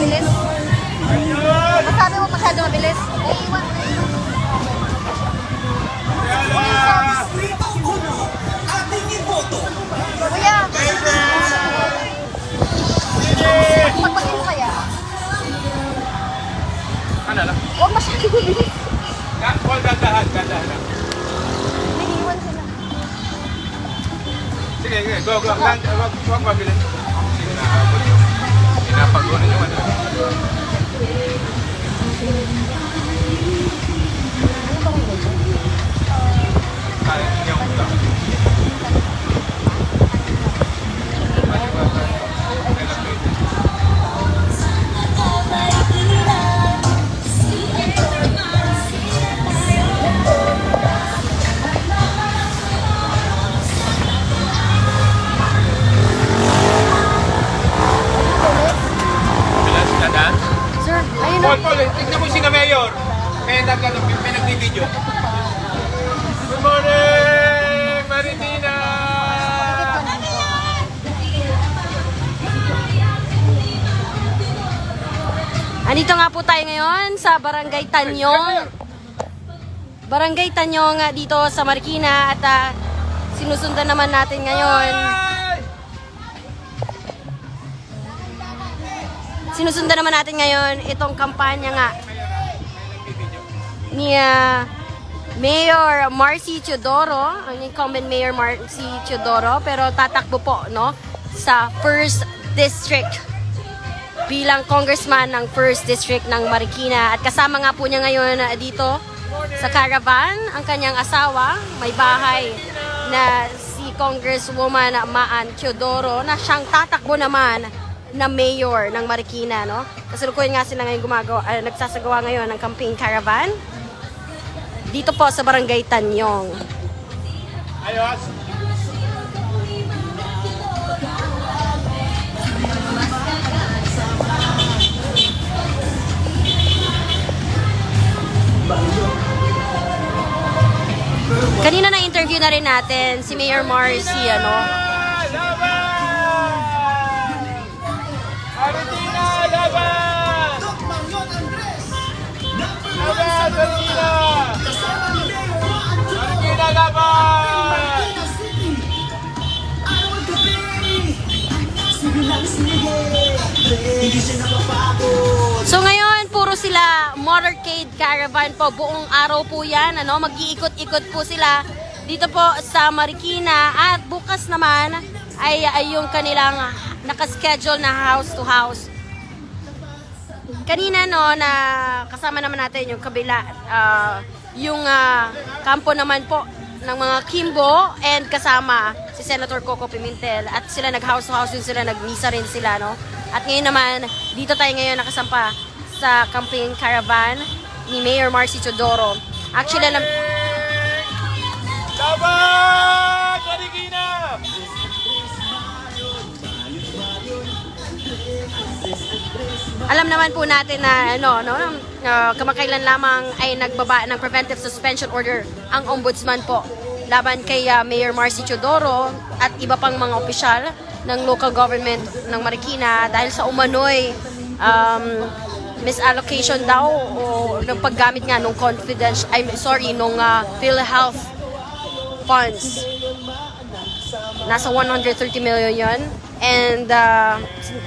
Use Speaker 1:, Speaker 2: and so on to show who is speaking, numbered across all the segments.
Speaker 1: mabilis? Masabi mo masyado mabilis? Iiwan. Kuya! Pagpagin mo kaya?
Speaker 2: Ano lang?
Speaker 1: Huwag masyado mabilis.
Speaker 2: Huwag gandahan lang.
Speaker 1: May iwan sila.
Speaker 2: Sige, go. Huwag mabilis. Sige na, pinapagunan yung ano. Kaya niya ko lang.
Speaker 1: Sir, ayun na.
Speaker 2: Paul, tignan mo si na Mayor. May nagbibideo. Good morning, Maritina!
Speaker 1: Andito nga po tayo ngayon sa Barangay Tanyong. Barangay Tanyong dito sa Marikina at sinusundan naman natin ngayon. Sinusundan naman natin ngayon itong kampanya nga ni Mayor Marcy Teodoro, ang incumbent Mayor Marcy Teodoro, pero tatakbo po no sa 1st District bilang congressman ng 1st District ng Marikina. At kasama nga po niya ngayon dito sa caravan ang kanyang asawa, may bahay na si Congresswoman Maan Teodoro na siyang tatakbo naman na mayor ng Marikina, no? Kasalukuyan nga sila ngayon nagsasagawa ngayon ng campaign caravan dito po sa Barangay Tanyong.
Speaker 2: Ayos!
Speaker 1: Kanina na-interview na rin natin si Mayor Marcy, ano?
Speaker 2: Maritina, laban! Laban, Maritina! Maritina, laban!
Speaker 1: So ngayon, puro sila motorcade caravan po. Buong araw po yan, ano? Mag-iikot-ikot po sila dito po sa Marikina. At bukas naman ay yung kanilang nakaschedule na house to house. Kanina no, na kasama naman natin yung kabila, yung kampo naman po ng mga Kimbo and kasama si Senator Coco Pimentel at sila nag-house to house yun sila, nag-misa rin sila, no? At ngayon naman, dito tayo ngayon nakasampa sa campaign caravan ni Mayor Marcy Teodoro. Actually,
Speaker 2: Laban! Marikina!
Speaker 1: alam naman po natin na kamakailan lamang ay nagbaba ng preventive suspension order ang ombudsman po laban kay Mayor Marcy Teodoro at iba pang mga opisyal ng local government ng Marikina dahil sa umano'y misallocation daw o ng paggamit nga nung nung PhilHealth funds. Nasa 130 million yon. And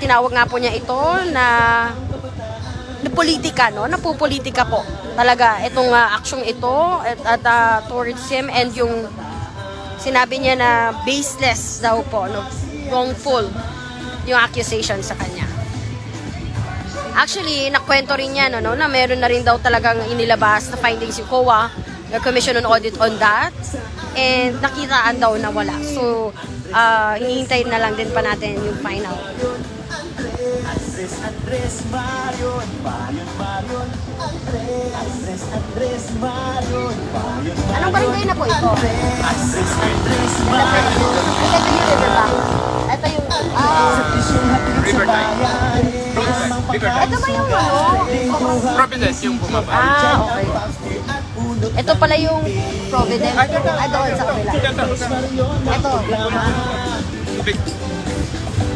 Speaker 1: tinawag nga po niya ito na politika, no? Napupolitika po. Talaga, itong aksyong ito at towards him and yung sinabi niya na baseless daw po, no? Wrongful yung accusation sa kanya. Actually, nakwento rin niya no, na meron na rin daw talagang inilabas na findings yung COA, the Commission on Audit on that, and nakitaan daw na wala. So, hihintayin na lang din pa natin yung final.
Speaker 3: Andres Marion, Marion, Andres Marion,
Speaker 1: Anong barangay na po ito?
Speaker 3: Andres
Speaker 1: Ito yung,
Speaker 2: Riverside.
Speaker 1: ito ba yung
Speaker 2: Providence yung bumaba.
Speaker 1: okay. Ito pala yung Providence. Doon sa kabila. Ito.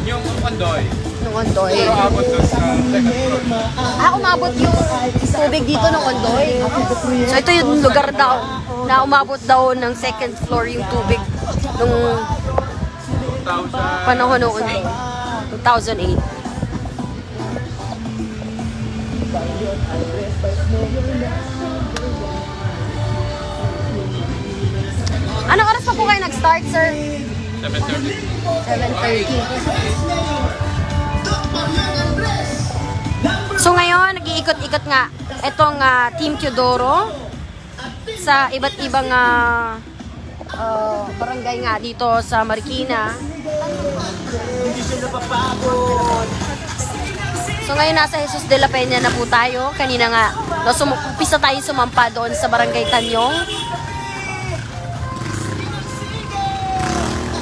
Speaker 2: Yung Ondoy.
Speaker 1: Nung Ondoy.
Speaker 2: Pero abot doon sa second floor.
Speaker 1: Umabot yung tubig dito ng Ondoy. So ito yung lugar daw na umabot daw ng second floor yung tubig nung
Speaker 2: 2,000.
Speaker 1: panahon ng Ondoy. 2008. Anong oras pa po kayo nag-start, sir?
Speaker 2: 7:30.
Speaker 1: 7:30. So ngayon, nag-iikot-ikot nga itong Team Teodoro sa iba't ibang barangay nga dito sa Marikina.
Speaker 3: Hindi siya napapagod.
Speaker 1: So ngayon nasa Jesus de la Peña na po tayo. Kanina nga, umpisa tayo sumampa doon sa Barangay Tanyong.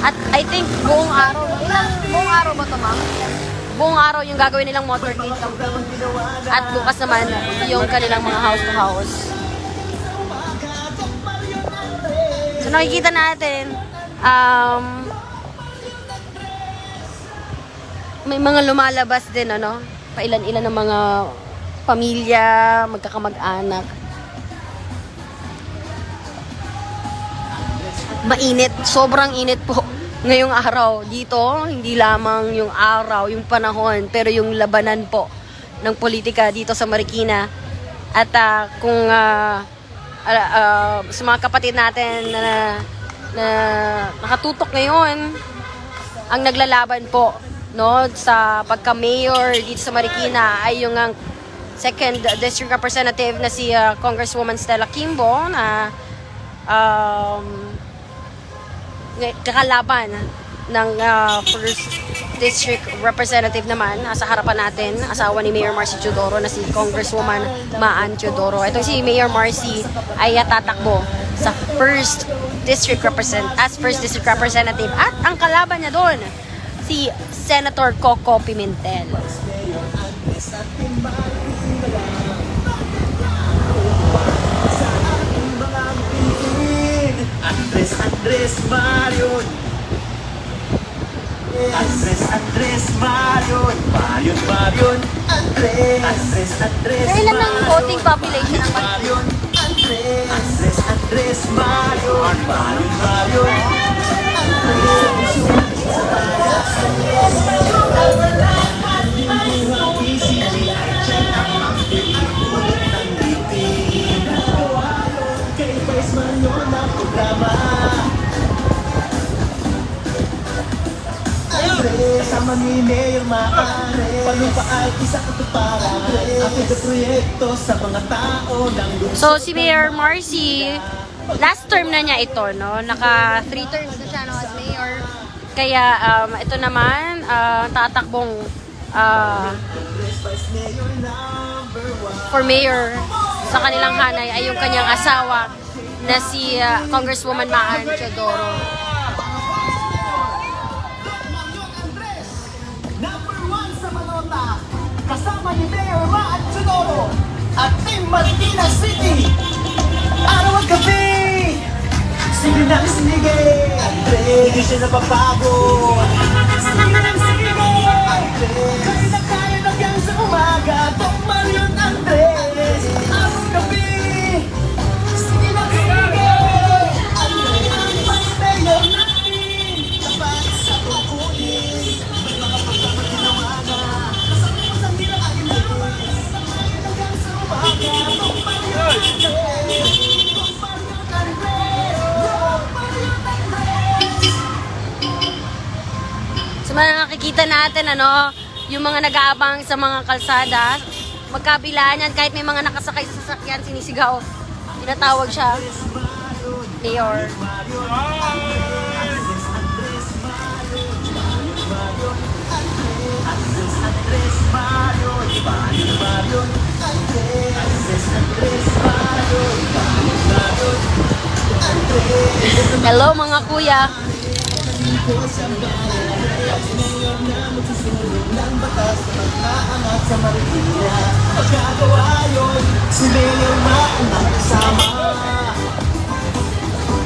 Speaker 1: At I think buong araw ba ito, ma'am? Buong araw yung gagawin nilang motorcade. At bukas naman yung kanilang mga house to house. So nakikita natin, may mga lumalabas din, ano? Pailan-ilan ng mga pamilya, magkakamag-anak. Mainit, sobrang init po ngayong araw dito. Hindi lamang yung araw, yung panahon, pero yung labanan po ng politika dito sa Marikina. At kung sa mga kapatid natin na nakatutok ngayon, ang naglalaban po, no, sa pagka-mayor dito sa Marikina ay yung ang 2nd District Representative na si Congresswoman Stella Kimbo na kakalaban ng 1st District Representative naman sa harapan natin, asawa ni Mayor Marcy Teodoro na si Congresswoman Maan Teodoro. Itong si Mayor Marcy ay tatakbo sa 1st District Representative at ang kalaban niya doon si Senator Coco Pimentel.
Speaker 3: Andres Marion. Andres Marion. Marion. Andres
Speaker 1: Pero ilan ang voting population ng
Speaker 3: Marion. Andres Marion. Marion. Kasama ni Mayor Maare, panupa ay isa katuparan. Ang proyekto sa mga tao ng lungsod.
Speaker 1: So si Mayor Marcy, last term na niya ito, no? Naka 3 terms na siya, no, as mayor. Kaya ito naman tatakbong for mayor sa kanilang hanay ay yung kanyang asawa na si Congresswoman Maan Teodoro.
Speaker 3: Number 1 sa Manota, kasama ni Mayor Maan Teodoro at Team Marikina City. Araw at gabi, sige ng sige. Hindi siya napapagod. Sige ng sige. Kaya na kaya nagyang sa umaga. Tok Marion Andres. Araw at gabi, sige ng sige. Andres ang pag-mayor natin. Tapat sa tukuin. May mga pagkakaginawa na. Kasama mo sa hirap at ginawa. Kaya nagyang sa umaga. Tok Marion Andres. Tok Marion Andres. Tok Marion Andres.
Speaker 1: So mga nakikita natin, ano, yung mga nag-aabang sa mga kalsada, magkabilaan yan, kahit may mga nakasakay sa sasakyan, sinisigaw. Tinatawag siya, Mayor. Hello mga kuya.
Speaker 3: Sa Marikina, magagawa yun. Si Mayor Maan ang kasama.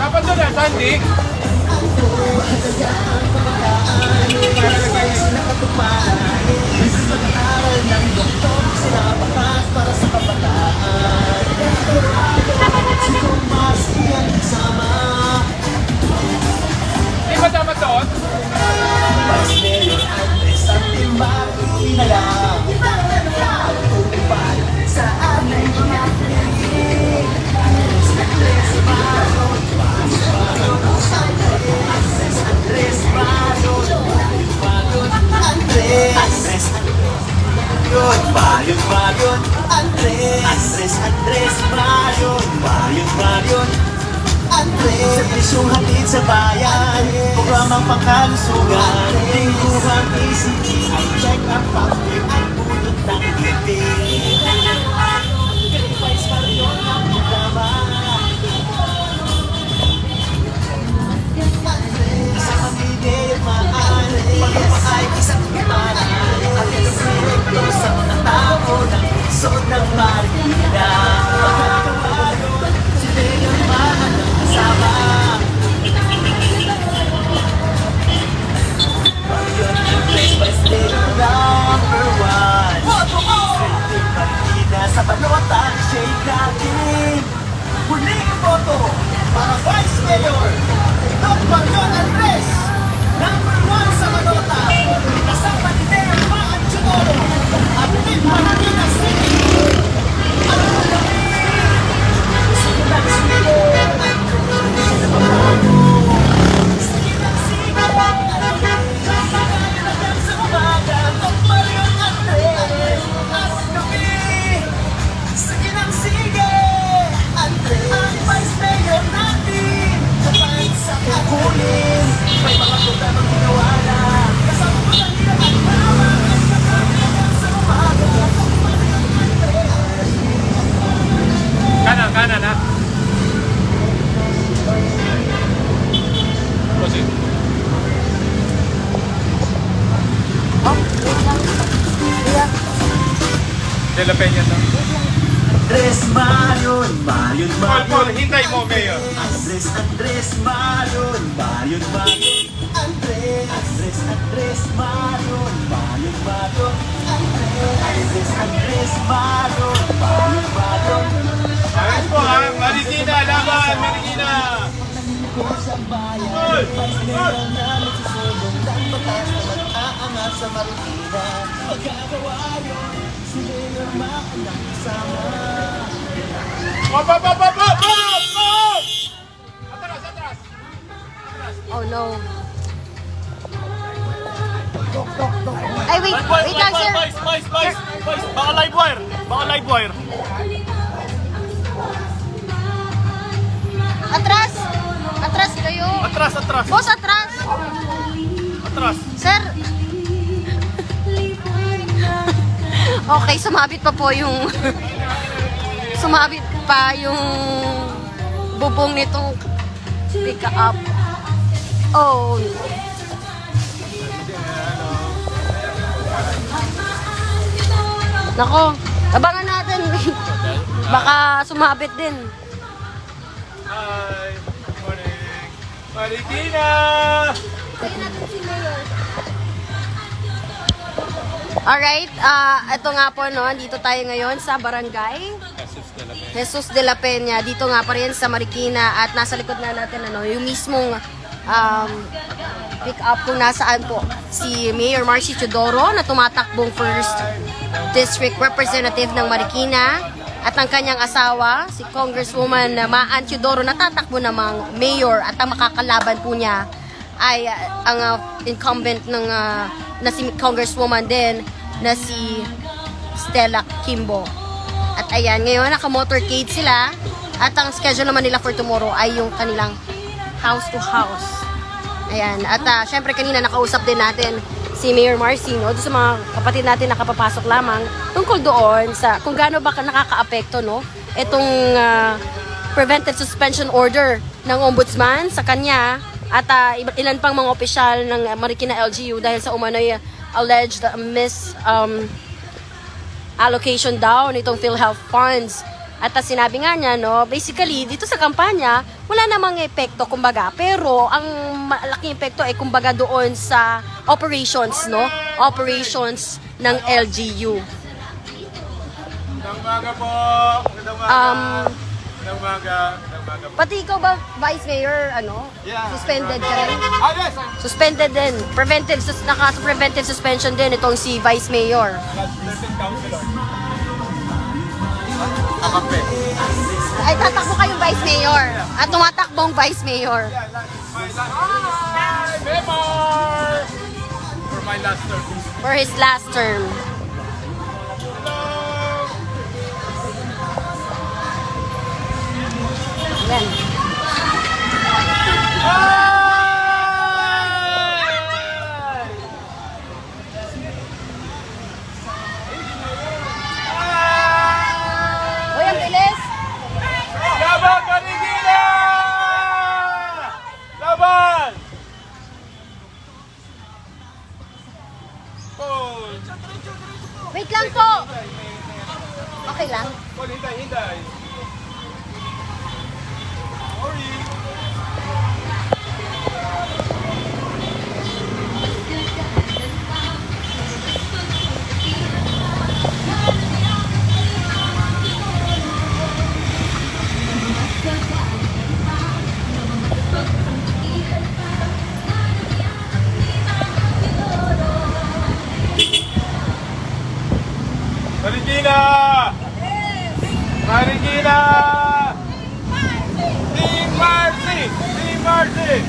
Speaker 2: Dapat doon na, Sandy.
Speaker 3: Nakatupa Marion, Marion, Marion, Andres, Marion, Marion, Marion, Andres. Serbisyong hatid sa bayan, programang pangkalusugan, lingguhang ECG, ay check up public, ay pulot ng bibig. Vice Marion ang programa. Isang pamilya maan, pagkapa ay isang kumana. Ang ilumirekto sa mga tao ng isod ng Marikina. Pagkakawayon, si Mayor maan ang kasama. Marion Andres, Vice Mayor number 1. Swerte Marikina sa balotang shade natin. Huling boto para Vice Mayor Dr. Marion Andres, number 1 sa balota. Kasama ni Mayor Maan Chudoro at Team Marikina City. Ang kami, sige lang sige. Sige lang sige. Kapag sa umaga, Dr. Marion Andres. Ang kami, sige lang sige. Andres, ang Vice Mayor natin. Kapag sa kakulin, may mga programang ginawa na. Kasama ko lang nila ang tama. Sa umaga, Dr. Marion Andres.
Speaker 2: Kanan ha. Proceed. De La Peña to.
Speaker 3: Andres, Marion, Marion,
Speaker 2: Paul,
Speaker 3: Marion.
Speaker 2: hintay mo, Mayor.
Speaker 3: Andres, Marion, Marion, Marion. Andres, Marion, Marion, Marion. Andres, Marion, Marion, Marion.
Speaker 2: Ayos po ha. Marikina, laban, Marikina. Paul! Paul!
Speaker 3: Aangat sa Marikina. Magagawa yun. Si Mayor Maan ang kasama.
Speaker 2: Op! Atras!
Speaker 1: Oh no. Ay, wait lang, sir.
Speaker 4: Boys! Baka live wire!
Speaker 1: Atras kayo.
Speaker 4: Atras!
Speaker 1: Boss, atras. Sir. Okay, sumabit pa yung bubong nitong pick up. Oh. Nako, abangan natin. Baka sumabit din.
Speaker 2: Hi! Morning! Marikina!
Speaker 1: Alright, ito nga po, no, dito tayo ngayon sa barangay Jesus de la Peña. Dito nga pa rin sa Marikina at nasa likod na natin, ano, yung mismong pick up kung nasaan po si Mayor Marcy Chudoro na tumatakbong first district representative ng Marikina at ang kanyang asawa, si Congresswoman Maan Chudoro, na tatakbo namang mayor at ang makakalaban po niya ay ang incumbent ng na si Congresswoman din na si Stella Kimbo. At ayan, ngayon naka-motorcade sila at ang schedule naman nila for tomorrow ay yung kanilang house to house. Ayan, at syempre kanina nakausap din natin si Mayor Marcy, no, doon sa mga kapatid natin na kapapasok lamang tungkol doon sa kung gaano ba nakaka-apekto, no, itong preventive suspension order ng ombudsman sa kanya at ilan pang mga opisyal ng Marikina LGU dahil sa umano'y alleged allocation daw nitong PhilHealth funds. At sinabi nga niya, no, basically dito sa kampanya wala namang epekto kumbaga, pero ang malaking epekto ay kumbaga doon sa operations, no, operations ng LGU.
Speaker 2: Magandang umaga po! Magandang umaga po!
Speaker 1: Pati ikaw ba, Vice Mayor,
Speaker 2: Yeah.
Speaker 1: suspended ka rin?
Speaker 2: Yes!
Speaker 1: Suspended din. Naka-preventive suspension din itong si Vice Mayor.
Speaker 2: Assistant Councilor. Akape.
Speaker 1: Ay, tatakbo kayong Vice Mayor. At tumatakbong Vice Mayor.
Speaker 2: Hi! Memor! For my last term.
Speaker 1: For his last term. Yan. Uy, ang bilis!
Speaker 2: Laban, Marikina! Laban! Oh,
Speaker 1: Wait lang po! Okay lang.
Speaker 2: Paul, hintay, hintay. Sorry. Marikina! Marikina! Team Marcy! Team Marcy!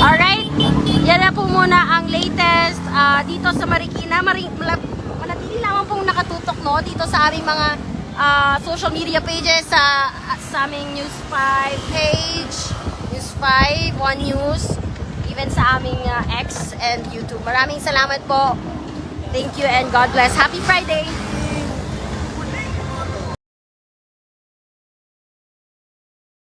Speaker 1: Alright, yan na po muna ang latest dito sa Marikina. Manatili lamang pong nakatutok no, dito sa aming mga social media pages, sa aming News 5 page, News 5, One News, even sa aming X and YouTube. Maraming salamat po. Thank you and God bless. Happy Friday!